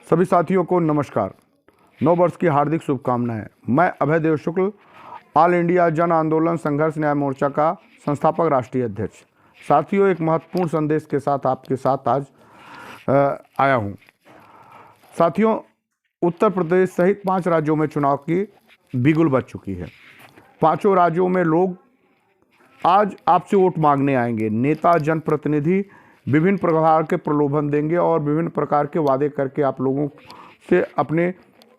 सभी साथियों को नमस्कार। नव वर्ष की हार्दिक शुभकामनाएं। मैं अभय देव शुक्ल, ऑल इंडिया जन आंदोलन संघर्ष न्याय मोर्चा का संस्थापक राष्ट्रीय अध्यक्ष। साथियों, एक महत्वपूर्ण संदेश के साथ आपके साथ आज आया हूं। साथियों, उत्तर प्रदेश सहित 5 राज्यों में चुनाव की बिगुल बज चुकी है। 5 राज्यों में लोग आज आपसे वोट मांगने आएंगे। नेता, जनप्रतिनिधि विभिन्न प्रकार के प्रलोभन देंगे और विभिन्न प्रकार के वादे करके आप लोगों से अपने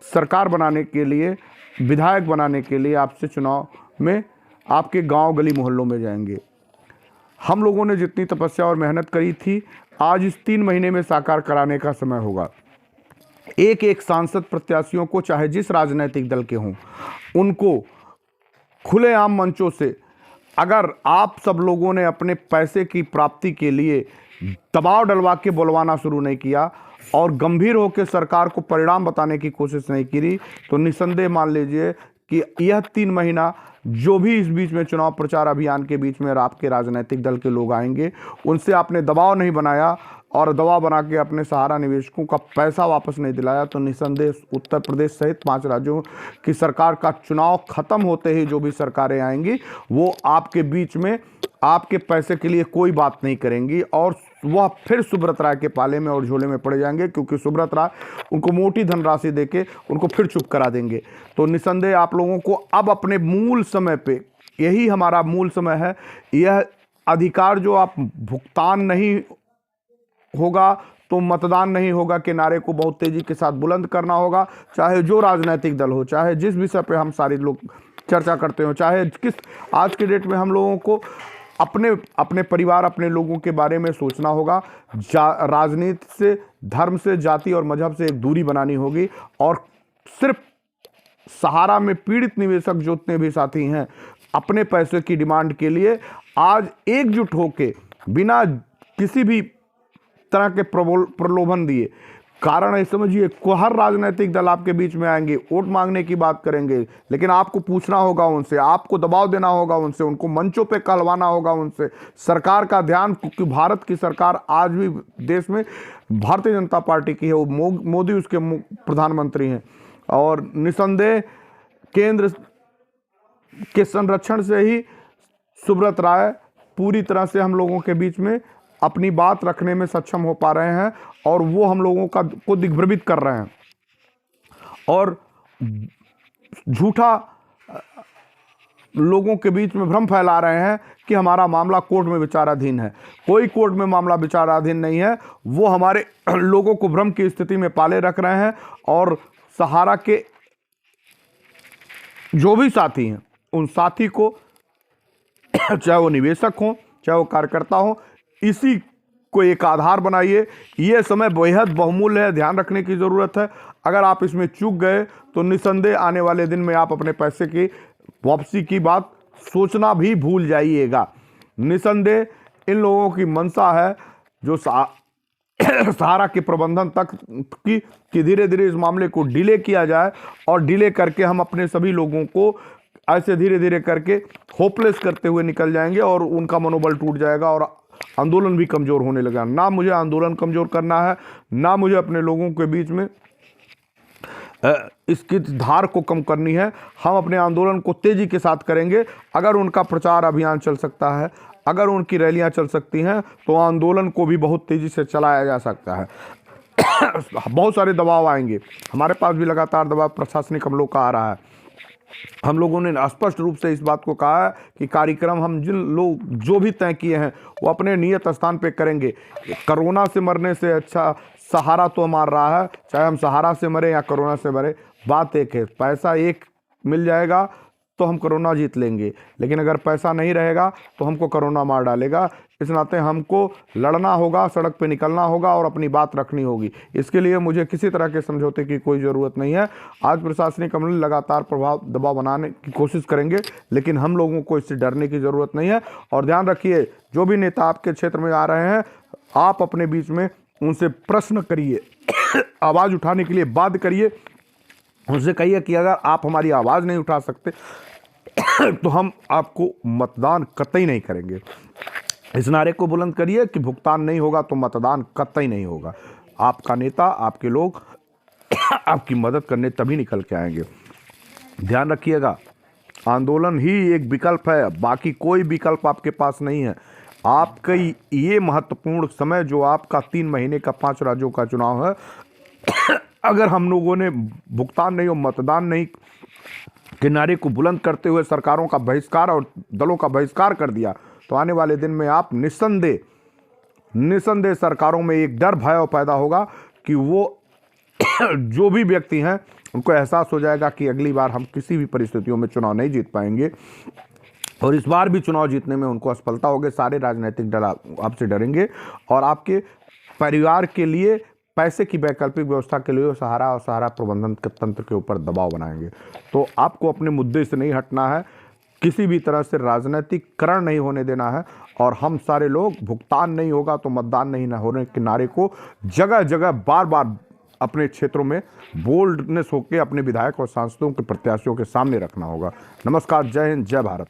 सरकार बनाने के लिए, विधायक बनाने के लिए आपसे चुनाव में आपके गांव, गली, मोहल्लों में जाएंगे। हम लोगों ने जितनी तपस्या और मेहनत करी थी, आज इस 3 महीने में साकार कराने का समय होगा। एक एक सांसद प्रत्याशियों को, चाहे जिस राजनीतिक दल के हों, उनको खुलेआम मंचों से अगर आप सब लोगों ने अपने पैसे की प्राप्ति के लिए दबाव डलवा के बुलवाना शुरू नहीं किया और गंभीर होकर सरकार को परिणाम बताने की कोशिश नहीं की, तो निसंदेह मान लीजिए कि यह 3 महीना जो भी इस बीच में चुनाव प्रचार अभियान के बीच में आपके राजनीतिक दल के लोग आएंगे, उनसे आपने दबाव नहीं बनाया और दबाव बना के अपने सहारा निवेशकों का पैसा वापस नहीं दिलाया, तो निसंदेह उत्तर प्रदेश सहित 5 राज्यों की सरकार का चुनाव खत्म होते ही जो भी सरकारें आएंगी वो आपके बीच में आपके पैसे के लिए कोई बात नहीं करेंगी और वह फिर सुब्रत राय के पाले में और झोले में पड़ जाएंगे, क्योंकि सुब्रत राय उनको मोटी धनराशि देके उनको फिर चुप करा देंगे। तो निसंदेह आप लोगों को अब अपने मूल समय पे, यही हमारा मूल समय है, यह अधिकार जो आप भुगतान नहीं होगा तो मतदान नहीं होगा के नारे को बहुत तेजी के साथ बुलंद करना होगा। चाहे जो राजनीतिक दल हो, चाहे जिस विषय पे हम सारे लोग चर्चा करते हो, चाहे किस, आज के डेट में हम लोगों को अपने परिवार, अपने लोगों के बारे में सोचना होगा। राजनीति से, धर्म से, जाति और मजहब से एक दूरी बनानी होगी और सिर्फ सहारा में पीड़ित निवेशक जितने भी साथी हैं, अपने पैसे की डिमांड के लिए आज एकजुट होके, बिना किसी भी तरह के प्रलोभन दिए, कारण है समझिए, हर राजनीतिक दल आपके बीच में आएंगे, वोट मांगने की बात करेंगे, लेकिन आपको पूछना होगा उनसे, आपको दबाव देना होगा उनसे, उनको मंचों पे कहलवाना होगा उनसे। सरकार का ध्यान, क्योंकि भारत की सरकार आज भी देश में भारतीय जनता पार्टी की है, वो मोदी उसके प्रधानमंत्री हैं और निसंदेह केंद्र के संरक्षण से ही सुब्रत राय पूरी तरह से हम लोगों के बीच में अपनी बात रखने में सक्षम हो पा रहे हैं और वो हम लोगों को दिग्भ्रमित कर रहे हैं और झूठा लोगों के बीच में भ्रम फैला रहे हैं कि हमारा मामला कोर्ट में विचाराधीन है। कोई कोर्ट में मामला विचाराधीन नहीं है। वो हमारे लोगों को भ्रम की स्थिति में पाले रख रहे हैं और सहारा के जो भी साथी हैं, उन साथी को, चाहे वो निवेशक हो, चाहे वो कार्यकर्ता हो, इसी को एक आधार बनाइए। ये समय बेहद बहुमूल्य है, ध्यान रखने की ज़रूरत है। अगर आप इसमें चूक गए तो निसंदेह आने वाले दिन में आप अपने पैसे की वापसी की बात सोचना भी भूल जाइएगा। निसंदेह इन लोगों की मंशा है जो सहारा के प्रबंधन तक कि धीरे धीरे इस मामले को डिले किया जाए और डिले करके हम अपने सभी लोगों को ऐसे धीरे धीरे करके होपलेस करते हुए निकल जाएंगे और उनका मनोबल टूट जाएगा और आंदोलन भी कमज़ोर होने लगा। ना मुझे आंदोलन कमज़ोर करना है, ना मुझे अपने लोगों के बीच में इसकी धार को कम करनी है। हम अपने आंदोलन को तेज़ी के साथ करेंगे। अगर उनका प्रचार अभियान चल सकता है, अगर उनकी रैलियां चल सकती हैं, तो आंदोलन को भी बहुत तेज़ी से चलाया जा सकता है। बहुत सारे दबाव आएंगे, हमारे पास भी लगातार दबाव प्रशासनिक हमलों का आ रहा है। हम लोगों ने स्पष्ट रूप से इस बात को कहा है कि कार्यक्रम हम जो भी तय किए हैं वो अपने नियत स्थान पे करेंगे। कोरोना से मरने से अच्छा सहारा तो मार रहा है, चाहे हम सहारा से मरे या कोरोना से मरे, बात एक है। पैसा एक मिल जाएगा तो हम कोरोना जीत लेंगे, लेकिन अगर पैसा नहीं रहेगा तो हमको कोरोना मार डालेगा। इस नाते हमको लड़ना होगा, सड़क पे निकलना होगा और अपनी बात रखनी होगी। इसके लिए मुझे किसी तरह के समझौते की कोई ज़रूरत नहीं है। आज प्रशासनिक अमले लगातार दबाव बनाने की कोशिश करेंगे, लेकिन हम लोगों को इससे डरने की ज़रूरत नहीं है। और ध्यान रखिए, जो भी नेता आपके क्षेत्र में आ रहे हैं, आप अपने बीच में उनसे प्रश्न करिए, आवाज़ उठाने के लिए बाध्य करिए। उनसे कहिए कि अगर आप हमारी आवाज़ नहीं उठा सकते तो हम आपको मतदान कतई नहीं करेंगे। इस नारे को बुलंद करिए कि भुगतान नहीं होगा तो मतदान कतई नहीं होगा। आपका नेता, आपके लोग आपकी मदद करने तभी निकल के आएंगे। ध्यान रखिएगा, आंदोलन ही एक विकल्प है, बाकी कोई विकल्प आपके पास नहीं है। आपका ये महत्वपूर्ण समय जो आपका 3 महीने का 5 राज्यों का चुनाव है, अगर हम लोगों ने भुगतान नहीं और मतदान नहीं के नारे को बुलंद करते हुए सरकारों का बहिष्कार और दलों का बहिष्कार कर दिया, तो आने वाले दिन में आप निसंदेह सरकारों में एक डर भय पैदा होगा कि वो जो भी व्यक्ति हैं उनको एहसास हो जाएगा कि अगली बार हम किसी भी परिस्थितियों में चुनाव नहीं जीत पाएंगे, और इस बार भी चुनाव जीतने में उनको असफलता होगी। सारे राजनीतिक दल आपसे डरेंगे और आपके परिवार के लिए पैसे की वैकल्पिक व्यवस्था के लिए सहारा और सहारा प्रबंधन के तंत्र के ऊपर दबाव बनाएंगे। तो आपको अपने मुद्दे से नहीं हटना है, किसी भी तरह से राजनीतिकरण नहीं होने देना है, और हम सारे लोग भुगतान नहीं होगा तो मतदान नहीं होने के नारे को जगह जगह बार बार अपने क्षेत्रों में बोल्डनेस होकर अपने विधायक और सांसदों के प्रत्याशियों के सामने रखना होगा। नमस्कार, जय हिंद, जय भारत।